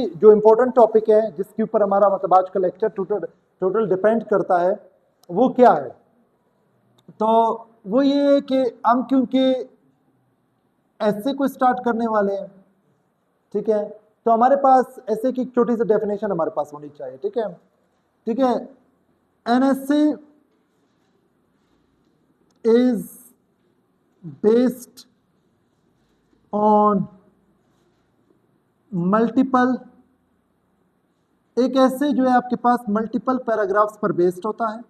जो important topic है जिसके ऊपर हमारा मतलब आज का लेक्चर टोटल डिपेंड करता है वो क्या है, तो वो ये है कि हम क्योंकि ऐसे को स्टार्ट करने वाले हैं, ठीक है, तो हमारे पास ऐसे की छोटी सी डेफिनेशन हमारे पास होनी चाहिए। ठीक है, ठीक है। N S is based on multiple, एक ऐसे जो है आपके पास मल्टीपल पैराग्राफ्स पर बेस्ड होता है,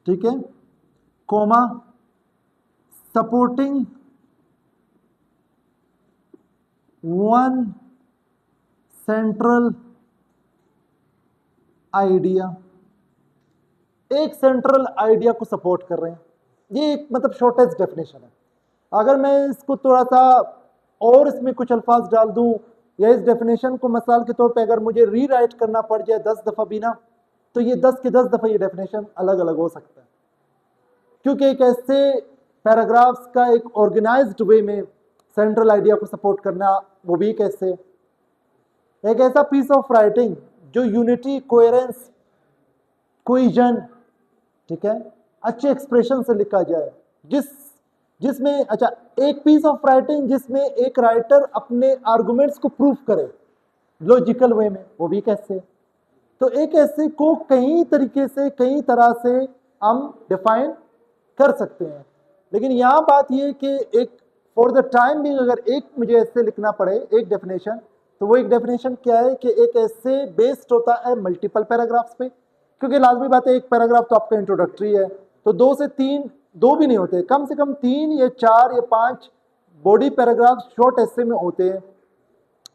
ठीक है, comma supporting one central idea, एक सेंट्रल आइडिया को सपोर्ट कर रहे हैं। ये एक मतलब शॉर्टेस्ट डेफिनेशन है। अगर मैं इसको थोड़ा सा और इसमें कुछ अल्फाज डाल दूं या इस डेफिनेशन को मिसाल के तौर पे अगर मुझे रीराइट करना पड़ जाए 10 दफ़ा भी ना, तो ये 10 के 10 दफ़ा ये डेफिनेशन अलग अलग हो सकता है, क्योंकि एक ऐसे पैराग्राफ्स का एक ऑर्गेनाइज्ड वे में सेंट्रल आइडिया को सपोर्ट करना, वो भी कैसे एक ऐसा पीस ऑफ राइटिंग जो यूनिटी, कोहेरेंस, कोहेजन, ठीक है, अच्छे एक्सप्रेशन से लिखा जाए, जिसमें अच्छा एक पीस ऑफ राइटिंग जिसमें एक राइटर अपने आर्गुमेंट्स को प्रूव करे लॉजिकल वे में, वो भी कैसे। तो एक ऐसे को कई तरीके से, कई तरह से हम डिफाइन कर सकते हैं, लेकिन यहाँ बात ये कि एक फॉर द टाइम भी अगर एक मुझे ऐसे लिखना पड़े एक डेफिनेशन, तो वो एक डेफिनेशन क्या है कि एक ऐसे बेस्ड होता है मल्टीपल पैराग्राफ्स पे, क्योंकि लाजमी बात है एक पैराग्राफ तो आपका इंट्रोडक्टरी है, तो 2 से 3, 2 भी नहीं होते, कम से कम 3 या 4 या 5 बॉडी पैराग्राफ शॉर्ट ऐसे में होते हैं।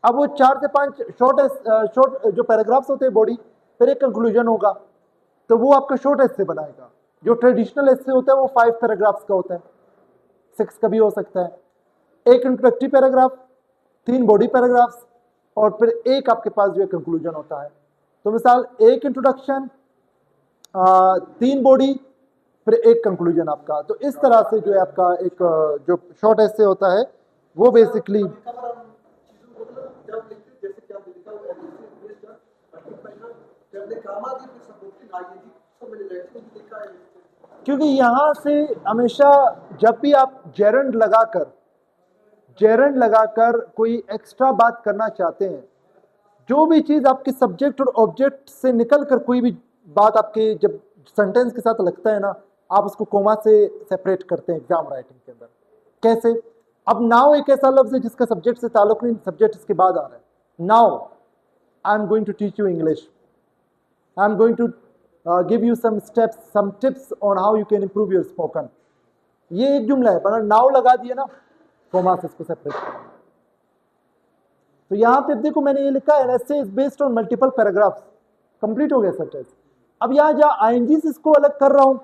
अब वो 4 से 5 शॉर्ट जो पैराग्राफ्स होते हैं बॉडी, फिर एक कंक्लूजन होगा, तो वो आपका शॉर्ट ऐसे बनाएगा। जो ट्रेडिशनल ऐसे होता है वो 5 पैराग्राफ्स का होता है, 6 का भी हो सकता है। एक इंट्रोडक्टरी पैराग्राफ, 3 बॉडी पैराग्राफ्स, और फिर एक आपके पास जो है कंक्लूजन होता है। तो मिसाल एक इंट्रोडक्शन, 3 बॉडी, फिर एक कंक्लूजन आपका। तो इस तरह से जो है आपका एक जो शॉर्ट ऐसे होता है वो बेसिकली क्योंकि यहाँ से हमेशा जब भी आप जेरंड लगाकर कोई एक्स्ट्रा बात करना चाहते हैं, जो भी चीज़ आपके सब्जेक्ट और ऑब्जेक्ट से निकल कर कोई भी बात आपके जब सेंटेंस के साथ लगता है ना, आप उसको कोमा से सेपरेट करते हैं एग्जाम राइटिंग के अंदर। कैसे? अब नाउ एक ऐसा लफ्ज है जिसका सब्जेक्ट से ताल्लुक नहीं, सब्जेक्ट इसके बाद आ रहा है। Now I am going to teach you English, I am going to give you some steps, some tips on how you can improve your spoken. ये एक जुमला है, पर नाउ लगा दिया ना, कोमा से इसको सेपरेट कर। तो यहाँ पे देखो मैंने ये लिखा है essay is based on multiple paragraphs, complete हो गया सेंटेंस। अब यहाँ जहाँ आईएनजी से इसको अलग कर रहा हूँ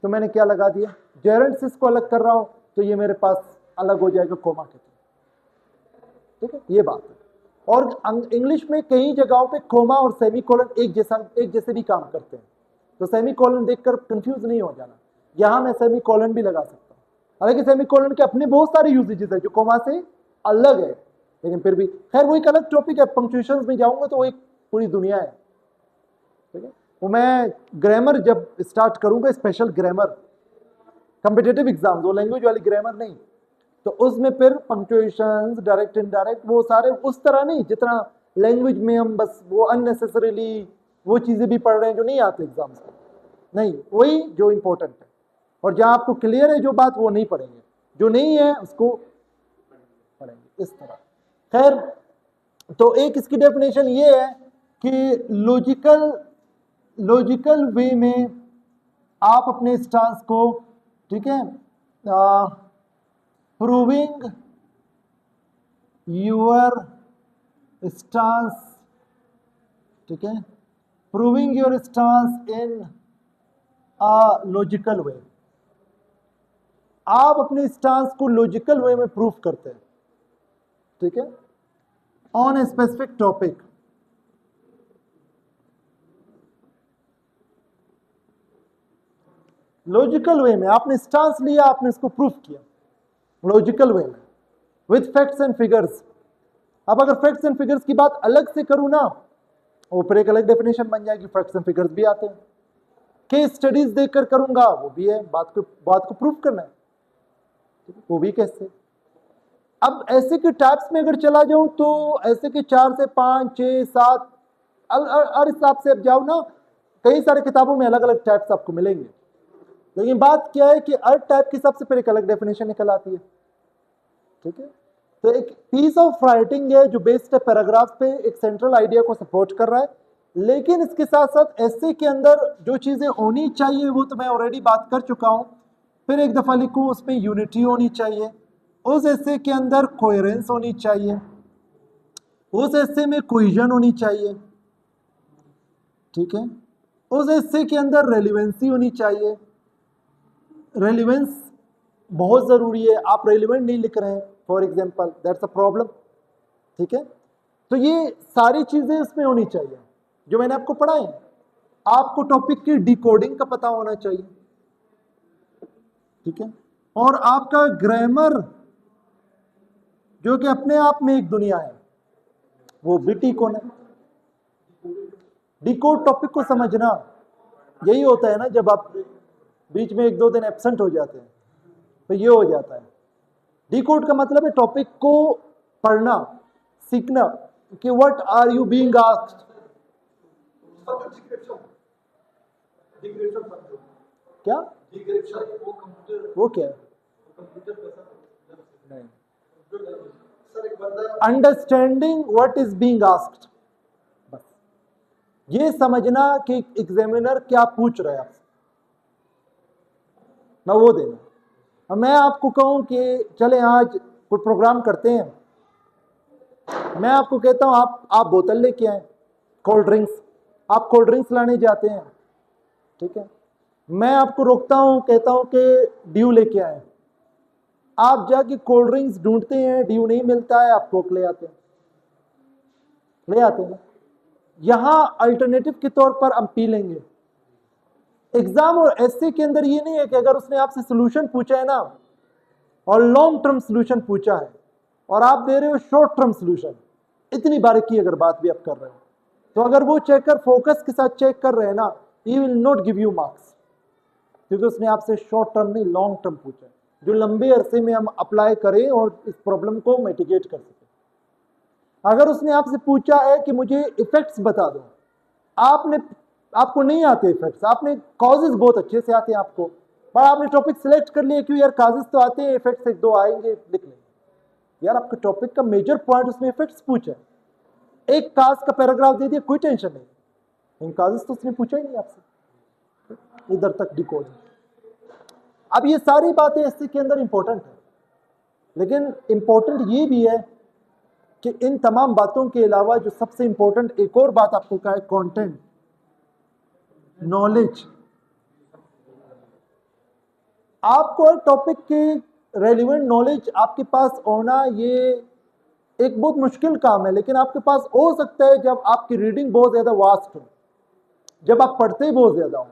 तो मैंने क्या लगा दिया, जेरंड से इसको अलग कर रहा हूँ तो ये मेरे पास अलग हो जाएगा कोमा के थ्रू। ठीक है, ये बात है। और इंग्लिश में कई जगहों पे कोमा और सेमीकोलन एक जैसे भी काम करते हैं, तो सेमीकोलन देखकर कंफ्यूज नहीं हो जाना। यहाँ मैं सेमीकोलन भी लगा सकता हूँ, हालांकि सेमीकोलन के अपने बहुत सारे यूजेजेस है जो कोमा से अलग है, लेकिन फिर भी खैर वो एक अलग टॉपिक है। पंक्चुएशंस में जाऊंगा तो वो एक पूरी दुनिया है। ठीक है, वो मैं ग्रामर जब स्टार्ट करूंगा, स्पेशल ग्रामर, कॉम्पिटिटिव एग्जाम, वो लैंग्वेज वाली ग्रामर नहीं, तो उसमें फिर पंक्चुएशंस, डायरेक्ट इनडायरेक्ट, वो सारे उस तरह नहीं जितना लैंग्वेज में हम बस वो अननेसेसरीली वो चीजें भी पढ़ रहे हैं जो नहीं आते एग्जाम्स में, नहीं, वही जो इंपॉर्टेंट है। और जहां आपको क्लियर है जो बात, वो नहीं पढ़ेंगे, जो नहीं है उसको पढ़ेंगे, इस तरह। खैर, तो एक इसकी डेफिनेशन ये है कि लॉजिकल वे में आप अपने स्टांस को, ठीक है, प्रूविंग योर स्टांस, ठीक है, proving your stance in a logical वे, आप अपने स्टांस को लॉजिकल वे में प्रूव करते हैं। ठीक है, on a specific topic, logical वे में आपने स्टांस लिया, आपने इसको प्रूफ किया लॉजिकल वे में, विथ फैक्ट्स एंड फिगर्स, अब अगर फैक्ट्स एंड फिगर्स की बात अलग से करूं ना, ऊपर एक अलग डेफिनेशन बन जाएगी, फैक्ट्स एंड फिगर्स भी आते हैं। केस स्टडीज देखकर करूंगा, वो भी है, बात को प्रूव करना है, वो भी कैसे। अब ऐसे के टाइप्स में अगर चला जाऊं तो ऐसे के 4 से 5 6 7 हर हिसाब से अब जाओ ना, कई सारे किताबों में अलग अलग टाइप्स आपको मिलेंगे, लेकिन बात क्या है कि हर टाइप के हिसाब से फिर एक अलग डेफिनेशन निकल आती है। ठीक है, तो एक पीस ऑफ राइटिंग है जो बेस्ड है पैराग्राफ पे, एक सेंट्रल आइडिया को सपोर्ट कर रहा है, लेकिन इसके साथ साथ ऐसे के अंदर जो चीजें होनी चाहिए वो तो मैं ऑलरेडी बात कर चुका हूं। फिर एक दफा लिखूं, उसमें यूनिटी होनी चाहिए, उस ऐसे के अंदर कोहेरेंस होनी चाहिए, उस ऐसे में कोहेजन होनी चाहिए। ठीक है, उस ऐसे के अंदर रेलिवेंसी होनी चाहिए, रेलिवेंस बहुत जरूरी है, आप रेलिवेंट नहीं लिख रहे हैं for example, that's a problem. ठीक है, तो ये सारी चीजें इसमें होनी चाहिए जो मैंने आपको पढ़ाई। आपको टॉपिक की डिकोडिंग का पता होना चाहिए। ठीक है, और आपका ग्रामर जो कि अपने आप में एक दुनिया है, वो भी ठीक होना है। डिकोड टॉपिक को समझना यही होता है ना, जब आप बीच में 1-2 दिन एब्सेंट हो जाते हैं तो ये हो जाता है। डिकोड का मतलब है टॉपिक को पढ़ना, सीखना कि what are you being asked. क्या वो क्या है? Understanding what is being asked, बस ये समझना कि एग्जामिनर क्या पूछ रहा है आपसे, मैं वो देना। अब मैं आपको कहूं कि चले आज कोई प्रोग्राम करते हैं, मैं आपको कहता हूं आप बोतल लेके आए कोल्ड ड्रिंक्स, आप कोल्ड ड्रिंक्स लाने जाते हैं। ठीक है, मैं आपको रोकता हूं, कहता हूं कि ड्यू लेके आए, आप जाके कोल्ड ड्रिंक्स ढूंढते हैं, ड्यू नहीं मिलता है, आप कोक ले आते हैं, ले आते हैं। यहां अल्टरनेटिव के तौर पर हम पी लेंगे। एग्जाम और एसए के अंदर ये नहीं है कि अगर उसने आपसे सोल्यूशन पूछा है ना और लॉन्ग टर्म सोल्यूशन पूछा है और आप दे रहे हो शॉर्ट टर्म सोल्यूशन, इतनी बारीकी अगर बात भी आप कर रहे हो, तो अगर वो चेकर फोकस के साथ चेक कर रहे हैं ना, he will not give you marks, क्योंकि उसने आपसे शॉर्ट टर्म नहीं लॉन्ग टर्म पूछा है, जो लंबे अरसे में हम अप्लाई करें और इस प्रॉब्लम को मिटिगेट कर सकें। अगर उसने आपसे पूछा है कि मुझे इफेक्ट्स बता दो, आपको नहीं आते इफेक्ट्स, आपने कॉजेज बहुत अच्छे से आते हैं आपको, पर आपने टॉपिक सिलेक्ट कर लिया क्यों यार काजेज तो आते हैं, इफेक्ट्स 1-2 आएंगे लिख लेंगे। यार आपके टॉपिक का मेजर पॉइंट उसने इफेक्ट्स पूछा है, एक काज का पैराग्राफ दे दिया, कोई टेंशन नहीं, इन काजेज तो उसने पूछा ही नहीं आपसे, इधर तक डिकोड। अब ये सारी बातें इसके के अंदर इंपॉर्टेंट है, लेकिन इंपॉर्टेंट ये भी है कि इन तमाम बातों के अलावा जो सबसे इंपॉर्टेंट एक और बात आपको कहा है, कंटेंट, नॉलेज। आपको हर टॉपिक की रेलिवेंट नॉलेज आपके पास होना ये एक बहुत मुश्किल काम है, लेकिन आपके पास हो सकता है जब आपकी रीडिंग बहुत ज़्यादा वास्ट हो, जब आप पढ़ते बहुत ज़्यादा हो।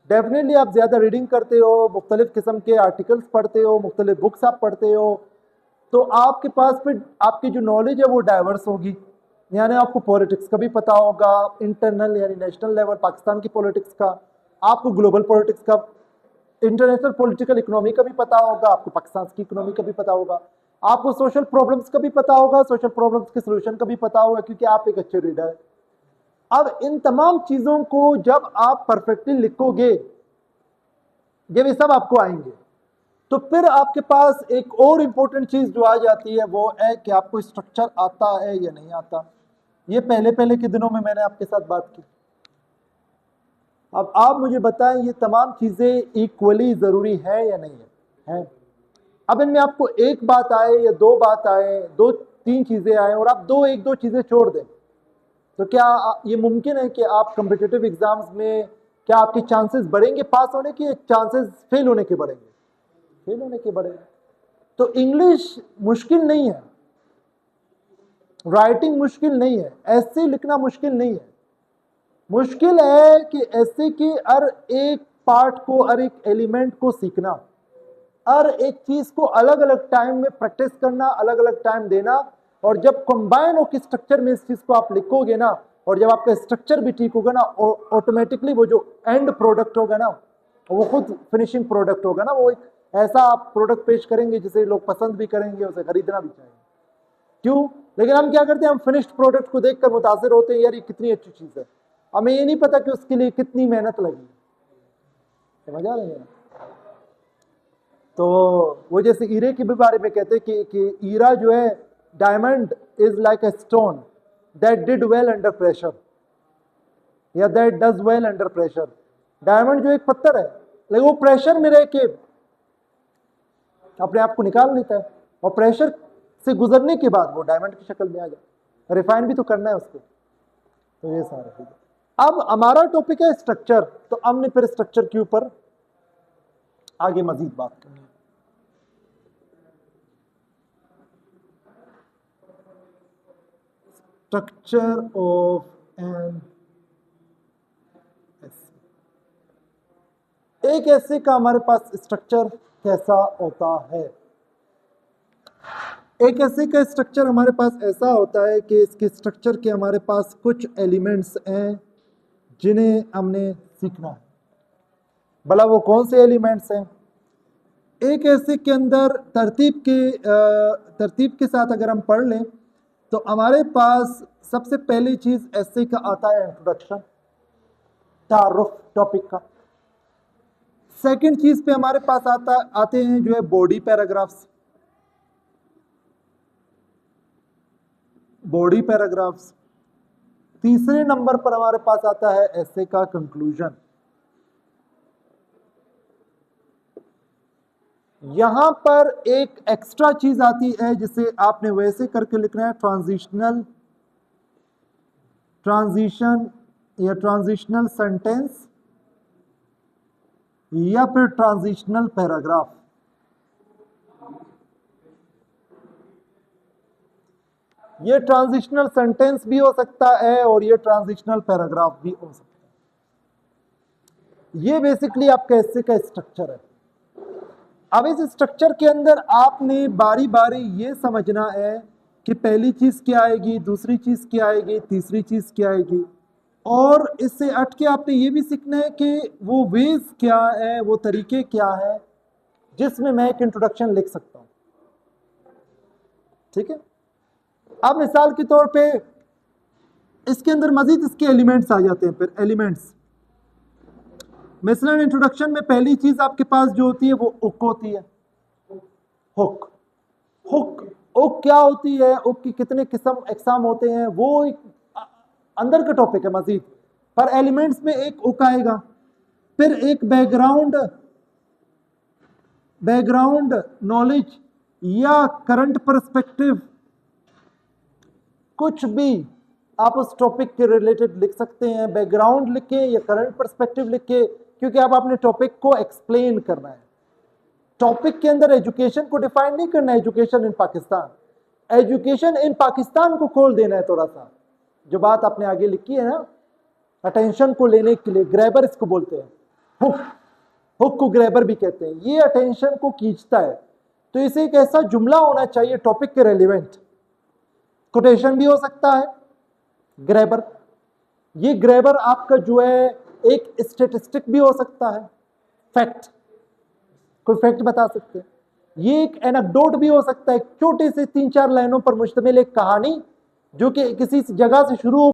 डेफिनेटली आप ज़्यादा रीडिंग करते हो, मुख्तलिफ किस्म के आर्टिकल्स पढ़ते हो, मुख्तलिफ बुक्स आप पढ़ते हो, तो आपके पास फिर आपकी जो नॉलेज है वो डाइवर्स होगी। यानी आपको पॉलिटिक्स का भी पता होगा, इंटरनल यानी नेशनल लेवल पाकिस्तान की पॉलिटिक्स का, आपको ग्लोबल पॉलिटिक्स का, इंटरनेशनल पॉलिटिकल इकोनॉमी का भी पता होगा, आपको पाकिस्तान की इकोनॉमी का भी पता होगा, आपको सोशल प्रॉब्लम्स का भी पता होगा, सोशल प्रॉब्लम्स के सोल्यूशन का भी पता होगा, क्योंकि आप एक अच्छे रीडर हैं। अब इन तमाम चीज़ों को जब आप परफेक्टली लिखोगे, जब ये सब आपको आएंगे, तो फिर आपके पास एक और इम्पोर्टेंट चीज़ जो आ जाती है वो है कि आपको स्ट्रक्चर आता है या नहीं आता। ये पहले पहले के दिनों में मैंने आपके साथ बात की। अब आप मुझे बताएं ये तमाम चीज़ें इक्वली ज़रूरी है या नहीं है? अब इनमें आपको एक बात आए या 2 बात आए, 2-3 चीज़ें आए और आप 1-2 चीज़ें छोड़ दें, तो क्या ये मुमकिन है कि आप कम्पिटिटिव एग्जाम्स में क्या आपके चांसेस बढ़ेंगे पास होने के, चांसेस फेल होने के बढ़ेंगे? फेल होने के बढ़ेंगे। तो इंग्लिश मुश्किल नहीं है, राइटिंग मुश्किल नहीं है, ऐसे लिखना मुश्किल नहीं है। मुश्किल है कि ऐसे की हर एक पार्ट को, हर एक एलिमेंट को सीखना, हर एक चीज को अलग अलग टाइम में प्रैक्टिस करना, अलग अलग टाइम देना, और जब कंबाइन होकर स्ट्रक्चर में इस चीज को आप लिखोगे ना, और जब आपका स्ट्रक्चर भी ठीक होगा ना, ऑटोमेटिकली वो जो एंड प्रोडक्ट होगा ना, वो खुद फिनिशिंग प्रोडक्ट होगा ना, वो एक ऐसा आप प्रोडक्ट पेश करेंगे जिसे लोग पसंद भी करेंगे, उसे खरीदना भी चाहेंगे। क्यों? लेकिन हम क्या करते हैं, हम फिनिश्ड प्रोडक्ट को देखकर मुतासिर होते हैं, यार ये कितनी अच्छी चीज है, हमें ये नहीं पता कि उसके लिए कितनी मेहनत लगी। समझ आ रही है? तो वो जैसे हीरे के भी बारे में कहते हैं कि हीरा जो है, diamond is like a stone that did well under pressure, या that does well under pressure. Diamond जो एक पत्थर है, लेकिन वो प्रेशर में रह के अपने आप को निकाल लेता है, और प्रेशर से गुजरने के बाद वो डायमंड की शक्ल में आ जाए। रिफाइन भी तो करना है उसको। तो ये सारा चीज। अब हमारा टॉपिक है स्ट्रक्चर, तो हमने फिर स्ट्रक्चर के ऊपर आगे मजीद बात करनी है। Structure of an essay. एक एसे का हमारे पास स्ट्रक्चर कैसा होता है? एक एसे का स्ट्रक्चर हमारे पास ऐसा होता है कि इसके स्ट्रक्चर के हमारे पास कुछ एलिमेंट्स हैं जिन्हें हमने सीखना है। भला वो कौन से एलिमेंट्स हैं? एक एसे के अंदर तरतीब के साथ अगर हम पढ़ लें तो हमारे पास सबसे पहली चीज एसे का आता है इंट्रोडक्शन, तारुफ टॉपिक का। सेकंड चीज पे हमारे पास आते हैं जो है बॉडी पैराग्राफ्स, बॉडी पैराग्राफ्स। तीसरे नंबर पर हमारे पास आता है एसे का कंक्लूजन। यहां पर एक एक्स्ट्रा चीज आती है जिसे आपने वैसे करके लिखना है, ट्रांजिशन या ट्रांजिशनल सेंटेंस या फिर ट्रांजिशनल पैराग्राफ। ये ट्रांजिशनल सेंटेंस भी हो सकता है और ये ट्रांजिशनल पैराग्राफ भी हो सकता है। ये बेसिकली आपका एसे का स्ट्रक्चर है। अब इस स्ट्रक्चर के अंदर आपने बारी बारी ये समझना है कि पहली चीज क्या आएगी, दूसरी चीज क्या आएगी, तीसरी चीज क्या आएगी, और इससे हट के आपने ये भी सीखना है कि वो वेज क्या है, वो तरीके क्या है जिसमें मैं एक इंट्रोडक्शन लिख सकता हूं। ठीक है? अब मिसाल के तौर पे इसके अंदर मजीद इसके एलिमेंट्स आ जाते हैं। फिर एलिमेंट्स मिसलन इंट्रोडक्शन में पहली चीज आपके पास जो होती है वो हुक होती है। हुक हुक क्या होती है, हुक की कितने किस्म एग्जाम होते हैं, वो एक अंदर का टॉपिक है मजीद। पर एलिमेंट्स में एक हुक आएगा, फिर एक बैकग्राउंड नॉलेज या करंट पर्सपेक्टिव, कुछ भी आप उस टॉपिक के रिलेटेड लिख सकते हैं। बैकग्राउंड लिखे या करंट पर्सपेक्टिव लिखे, क्योंकि आप अपने टॉपिक को एक्सप्लेन करना है। टॉपिक के अंदर एजुकेशन को डिफाइन नहीं करना है, education in Pakistan, education in Pakistan को खोल देना है थोड़ा सा। जो बात आपने आगे लिखी है ना, अटेंशन को लेने के लिए, ग्रैबर इसको बोलते हैं, हुक को ग्रैबर भी कहते हैं। ये अटेंशन को खींचता है, तो इसे एक ऐसा जुमला होना चाहिए टॉपिक के रेलिवेंट। कोटेशन भी हो सकता है, ग्रैबर। ये ग्रैबर आपका जो है एक स्टेटिस्टिक भी हो सकता है, फैक्ट, कोई फैक्ट बता सकते हैं। ये एक एनेक्डोट भी हो सकता है, छोटे से 3-4 लाइनों पर मुश्तमिल एक कहानी जो कि किसी जगह से शुरू